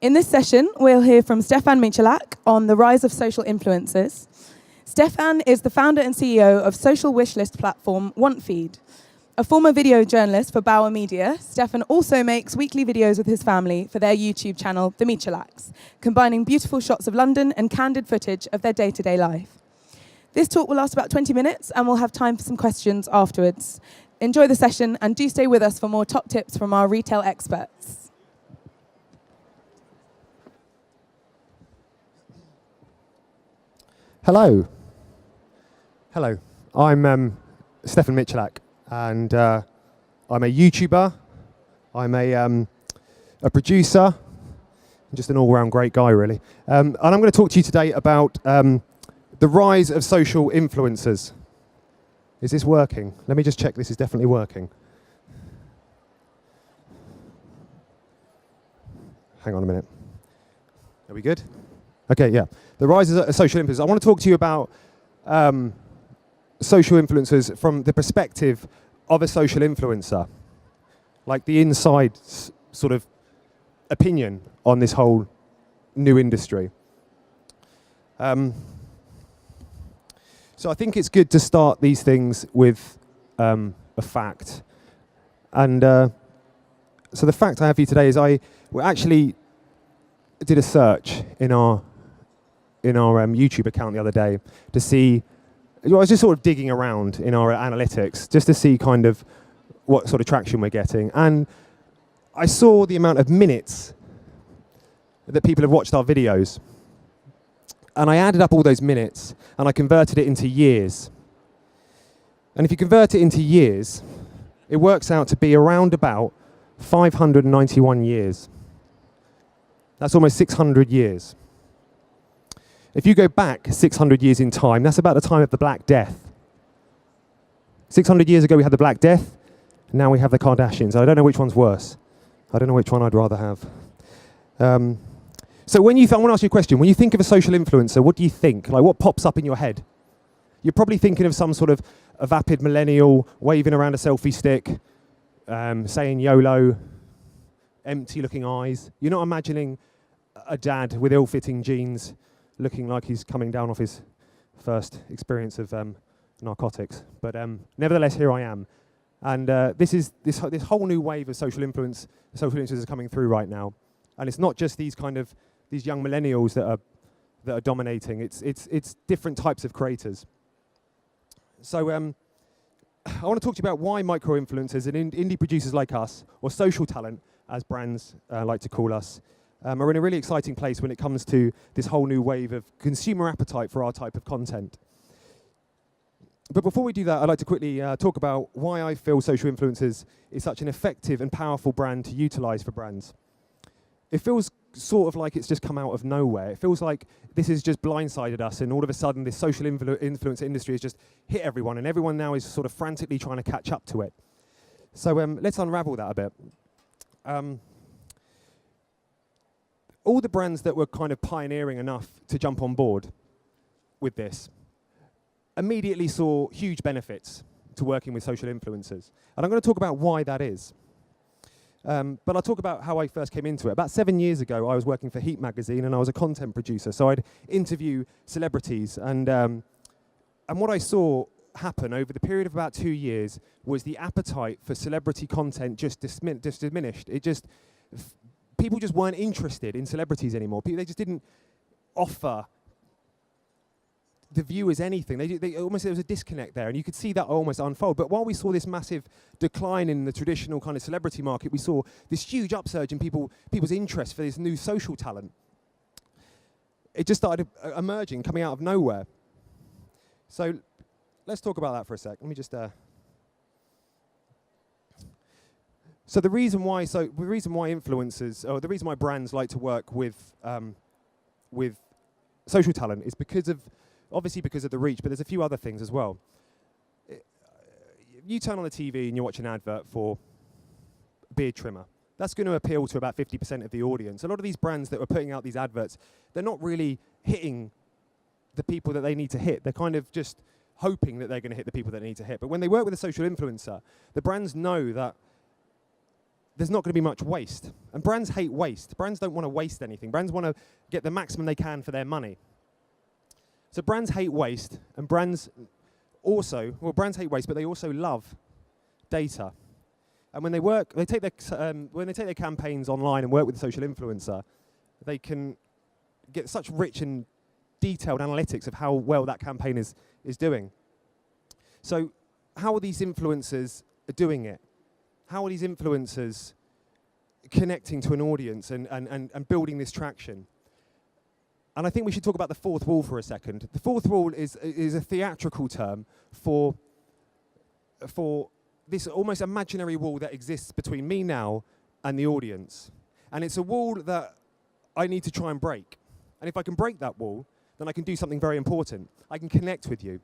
In this session, we'll hear from Stefan Michalak on the rise of social influencers. Stefan is the founder and CEO of social wishlist platform Wantfeed. A former video journalist for Bauer Media, Stefan also makes weekly videos with his family for their YouTube channel, The Michalaks, combining beautiful shots of London and candid footage of their day-to-day life. This talk will last about 20 minutes and we'll have time for some questions afterwards. Enjoy the session and do stay with us for more top tips from our retail experts. Hello. Hello. I'm Stefan Michalak, and I'm a YouTuber. I'm a producer. I'm just an all-round great guy, really. And I'm going to talk to you today about the rise of social influencers. Is this working? Let me just check this is definitely working. Hang on a minute. Are we good? Okay, yeah. The rise of social influencers. I want to talk to you about social influencers from the perspective of a social influencer, like the inside sort of opinion on this whole new industry. So I think it's good to start these things with a fact. And so the fact I have for you today is we actually did a search in our YouTube account the other day to see. I was just sort of digging around in our analytics just to see kind of what sort of traction we're getting, and I saw the amount of minutes that people have watched our videos, and I added up all those minutes and I converted it into years. And if you convert it into years, it works out to be around about 591 years. That's almost 600 years. If you go back 600 years in time, that's about the time of the Black Death. 600 years ago we had the Black Death, and now we have the Kardashians. I don't know which one's worse. I don't know which one I'd rather have. So I want to ask you a question. When you think of a social influencer, what do you think? Like, what pops up in your head? You're probably thinking of some sort of a vapid millennial waving around a selfie stick, saying YOLO, empty-looking eyes. You're not imagining a dad with ill-fitting jeans looking like he's coming down off his first experience of narcotics. But nevertheless, here I am. And this whole new wave of social influencers is coming through right now. And it's not just these young millennials that are dominating. It's different types of creators. So I want to talk to you about why micro-influencers and indie producers like us, or social talent, as brands like to call us, are in a really exciting place when it comes to this whole new wave of consumer appetite for our type of content. But before we do that, I'd like to quickly talk about why I feel social influencers is such an effective and powerful brand to utilize for brands. It feels sort of like it's just come out of nowhere. It feels like this has just blindsided us, and all of a sudden this social influencer industry has just hit everyone, and everyone now is sort of frantically trying to catch up to it. So let's unravel that a bit. All the brands that were kind of pioneering enough to jump on board with this immediately saw huge benefits to working with social influencers. And I'm going to talk about why that is. But I'll talk about how I first came into it. About 7 years ago, I was working for Heat magazine, and I was a content producer. So I'd interview celebrities. And what I saw happen over the period of about 2 years was the appetite for celebrity content just diminished. People just weren't interested in celebrities anymore. They just didn't offer the viewers anything. There was a disconnect there, and you could see that almost unfold. But while we saw this massive decline in the traditional kind of celebrity market, we saw this huge upsurge in people's interest for this new social talent. It just started emerging, coming out of nowhere. So let's talk about that for a sec. Let me just. So the reason why influencers, or the reason why brands like to work with social talent is obviously because of the reach, but there's a few other things as well. You turn on the TV and you watch an advert for beard trimmer. That's going to appeal to about 50% of the audience. A lot of these brands that were putting out these adverts, they're not really hitting the people that they need to hit. They're kind of just hoping that they're going to hit the people that they need to hit. But when they work with a social influencer, the brands know that there's not going to be much waste. And brands hate waste. Brands don't want to waste anything. Brands want to get the maximum they can for their money. So brands hate waste, and brands hate waste, but they also love data. And when they take their campaigns online and work with a social influencer, they can get such rich and detailed analytics of how well that campaign is doing. So how are these influencers doing it? How are these influencers connecting to an audience and building this traction? And I think we should talk about the fourth wall for a second. The fourth wall is a theatrical term for this almost imaginary wall that exists between me now and the audience. And it's a wall that I need to try and break. And if I can break that wall, then I can do something very important. I can connect with you.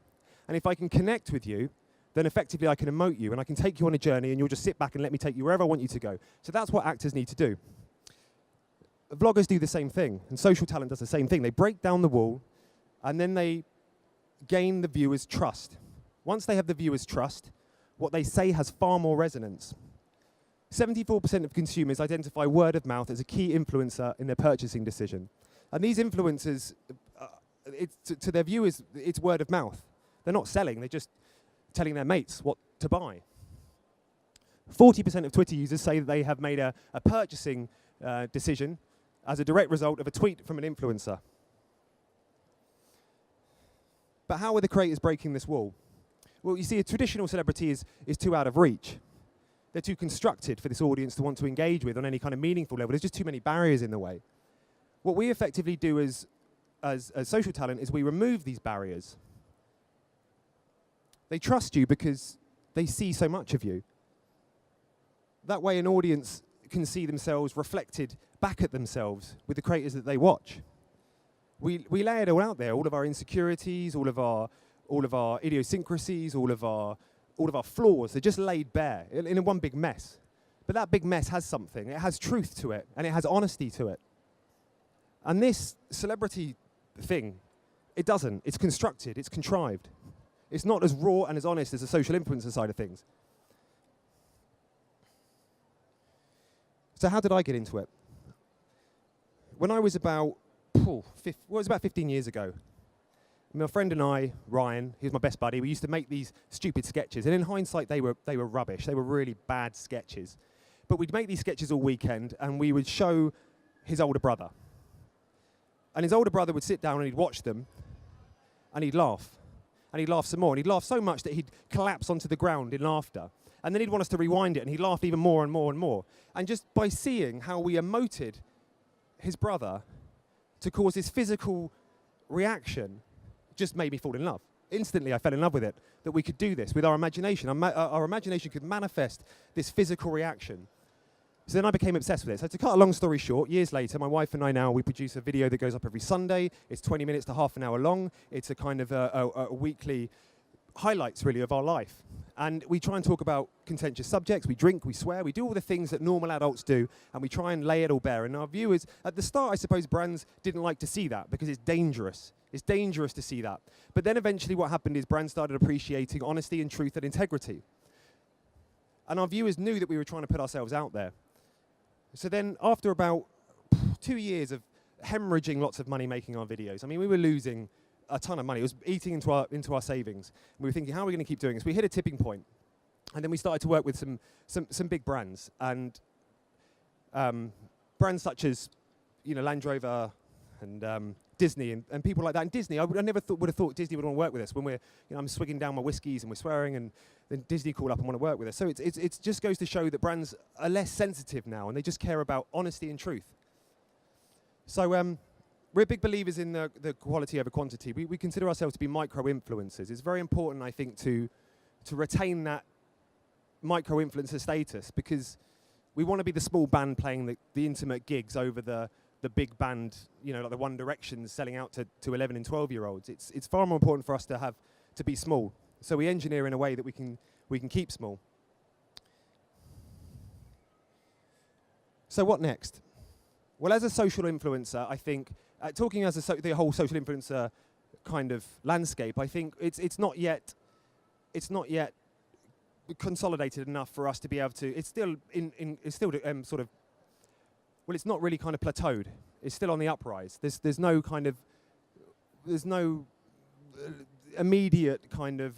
And if I can connect with you, then effectively I can emote you and I can take you on a journey and you'll just sit back and let me take you wherever I want you to go. So that's what actors need to do. Vloggers do the same thing, and social talent does the same thing. They break down the wall, and then they gain the viewer's trust. Once they have the viewer's trust, what they say has far more resonance. 74% of consumers identify word of mouth as a key influencer in their purchasing decision. And these influencers, to their viewers, it's word of mouth. They're not selling, they're just telling their mates what to buy. 40% of Twitter users say that they have made a purchasing decision as a direct result of a tweet from an influencer. But how are the creators breaking this wall? Well, you see, a traditional celebrity is too out of reach. They're too constructed for this audience to want to engage with on any kind of meaningful level. There's just too many barriers in the way. What we effectively do as social talent is we remove these barriers. They trust you because they see so much of you. That way an audience can see themselves reflected back at themselves with the creators that they watch. We lay it all out there, all of our insecurities, all of our idiosyncrasies, all of our flaws. They're just laid bare in one big mess. But that big mess has something. It has truth to it, and it has honesty to it. And this celebrity thing, it doesn't. It's constructed. It's contrived. It's not as raw and as honest as the social influencer side of things. So how did I get into it? When I was about 15 years ago, my friend and I, Ryan, he was my best buddy, we used to make these stupid sketches. And in hindsight, they were rubbish. They were really bad sketches. But we'd make these sketches all weekend, and we would show his older brother. And his older brother would sit down and he'd watch them, and he'd laugh. And he'd laugh some more. And he'd laugh so much that he'd collapse onto the ground in laughter. And then he'd want us to rewind it, and he'd laugh even more and more and more. And just by seeing how we emoted his brother to cause this physical reaction just made me fall in love. Instantly, I fell in love with it, that we could do this with our imagination. Our imagination could manifest this physical reaction. So then I became obsessed with it. So to cut a long story short, years later, my wife and I now, we produce a video that goes up every Sunday. It's 20 minutes to half an hour long. It's a kind of a weekly highlights, really, of our life. And we try and talk about contentious subjects. We drink, we swear, we do all the things that normal adults do, and we try and lay it all bare. And our viewers, at the start, I suppose brands didn't like to see that because it's dangerous. It's dangerous to see that. But then eventually what happened is brands started appreciating honesty and truth and integrity. And our viewers knew that we were trying to put ourselves out there. So then after about 2 years of hemorrhaging lots of money making our videos, I mean, we were losing a ton of money. It was eating into our savings. And we were thinking, how are we going to keep doing this? We hit a tipping point. And then we started to work with some big brands. And brands such as, Land Rover and Disney and people like that. And Disney, I never would have thought Disney would want to work with us when we're, I'm swigging down my whiskies and we're swearing, and then Disney call up and want to work with us. So it just goes to show that brands are less sensitive now, and they just care about honesty and truth. So we're big believers in the quality over quantity. We consider ourselves to be micro-influencers. It's very important, I think, to retain that micro-influencer status, because we want to be the small band playing the intimate gigs over the big band, like the One Directions selling out to 11 and 12-year-olds. It's far more important for us to be small. So we engineer in a way that we can keep small. So what next? Well, as a social influencer, I think, talking as the whole social influencer kind of landscape, I think it's not yet consolidated enough for us to be able to. It's still it's still sort of. Well, it's not really kind of plateaued. It's still on the uprise. There's no kind of. There's no immediate kind of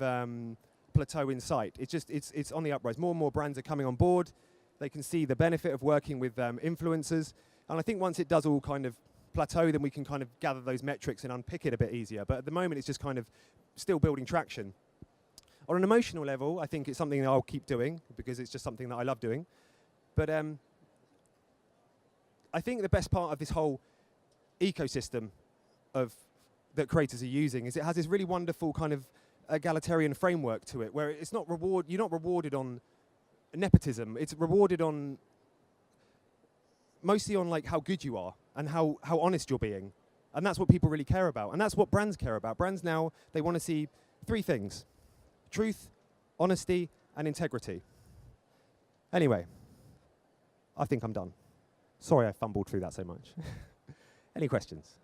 plateau in sight. It's just it's on the uprise. More and more brands are coming on board. They can see the benefit of working with influencers, and I think once it does all kind of plateau, then we can kind of gather those metrics and unpick it a bit easier. But at the moment, it's just kind of still building traction. On an emotional level, I think it's something that I'll keep doing because it's just something that I love doing. But I think the best part of this whole ecosystem that creators are using is it has this really wonderful kind of egalitarian framework to it, where it's not you're not rewarded on nepotism. It's rewarded on mostly on like how good you are and how honest you're being, and that's what people really care about, and that's what brands care about. Brands now, they want to see 3 things: truth, honesty, and integrity. Anyway, I think I'm done. Sorry I fumbled through that so much. Any questions?